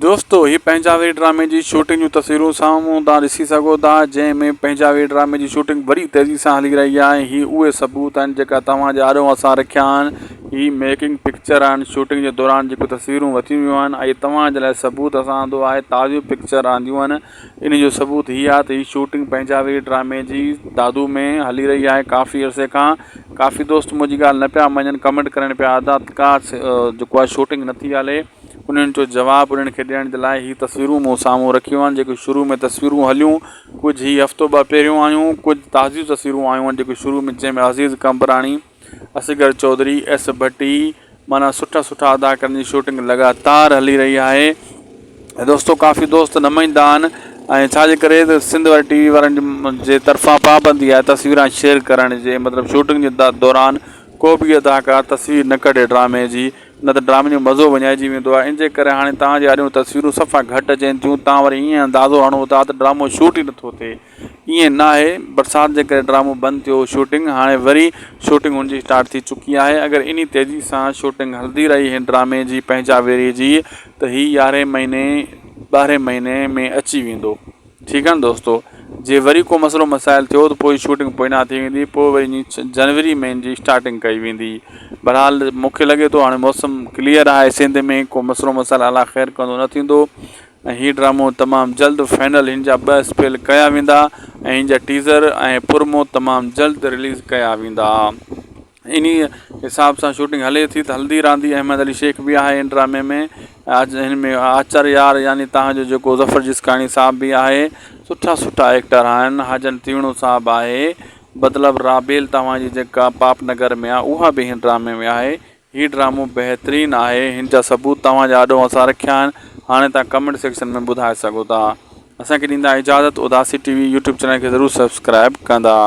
दोस्तों ये पंजाबी ड्रामे की शूटिंग जो तस्वीरों सामूं तव्हां ॾिसी सघो था, जंहिंमें पंजाबी ड्रामे की शूटिंग वरी तेज़ी सां हली रही है। ही उहे सबूत आहिनि जेका तव्हांजे आॾो असां रखिया आहिनि। ही मेकिंग पिक्चर आहिनि, शूटिंग के दौरान जो तस्वीरूं वठी वियूं आहिनि ऐं तव्हांजे लाइ सबूत असां आंदो आहे। ताज़ियूं पिक्चर आंदियूं आहिनि, इन जो सबूत ही आहे त ही शूटिंग पंजाबी ड्रामे जी दादू में हली रही है काफ़ी अरसे खां। काफ़ी दोस्त मुंहिंजी ॻाल्हि न पिया मञनि, कमेंट करण पिया था का जेको आहे शूटिंग नथी हले। उन्हनि जो जवाबु उन्हनि खे ॾियण जे लाइ ही तस्वीरूं मूं साम्हूं रखियूं आहिनि। जेके शुरू में तस्वीरूं हलियूं, कुझु ही हफ़्तो ॿ पहिरियों आयूं, कुझु ताज़ियूं तस्वीरूं आयूं आहिनि जेके शुरू में, जंहिंमें अज़ीज़ कंबरानी, असगर चौधरी, एस भट्टी, माना सुठा सुठा अदाकारनि जी शूटिंग लगातार हली रही है। दोस्तों काफ़ी दोस्त न मञींदा आहिनि ऐं छाजे करे त सिंध वारी टीवी वारनि जे तरफ़ां पाबंदी आहे तस्वीरां शेयर करण जे, मतिलबु शूटिंग जे दौरान को बि अदाकार तस्वीर न कढे ड्रामे जी, न त ड्रामे जो मज़ो विञाइजी वेंदो आहे। इन जे करे हाणे तव्हांजे आॾियूं तस्वीरूं सफ़ा घटि अचनि थियूं। तव्हां वरी ईअं अंदाज़ो हणो था त ड्रामो शूट ई नथो थिए। ईअं न आहे, बरसाति जे करे ड्रामो बंदि थियो शूटिंग, हाणे वरी शूटिंग हुनजी स्टार्ट थी चुकी आहे। अगरि इन तेज़ी सां शूटिंग हलंदी रही हिन ड्रामे जी पंजाबी जी त ही 11 महीने 12 महीने में अची वेंदो। ठीकु आहे न दोस्तों। जे वरी को मसइलो मसाइल थियो त पोइ शूटिंग पोइना थी वेंदी, पोइ वरी जनवरी में जी स्टार्टिंग कई वेंदी। बहरहाल मूंखे लॻे थो हाणे मौसम क्लियर आहे सिंध में, को मसइलो मसाइल अलाह ख़ैर कंदो न थींदो ऐं हीउ ड्रामो तमामु जल्द फाइनल हिन जा 2 स्पेल कया वेंदा ऐं हिन जा टीज़र ऐं प्रोमो तमामु जल्द रिलीज़ कया वेंदा। इन हिसाब सां शूटिंग हले थी त हल्दी रहंदी। अहमद अली शेख भी आहे हिन ड्रामे में। आज हिन में आचार्य यार यानी तव्हांजो जेको ज़फ़र जिसकानी साहब भी आहे। सुठा सुठा एक्टर आहिनि। हाजन तीवणो साहब आहे, मतिलबु राबेल तव्हांजी जेका पापनगर में आहे उहा बि हिन ड्रामे में आहे। हीउ ड्रामो बहितरीनु आहे, हिन जा सबूत तव्हांजे आॾो असां रखिया आहिनि। हाणे तव्हां कमेंट सेक्शन में ॿुधाए सघो था। असांखे ॾींदा इजाज़त। उदासी टीवी यूट्यूब चैनल खे ज़रूरु सब्सक्राइब कंदा।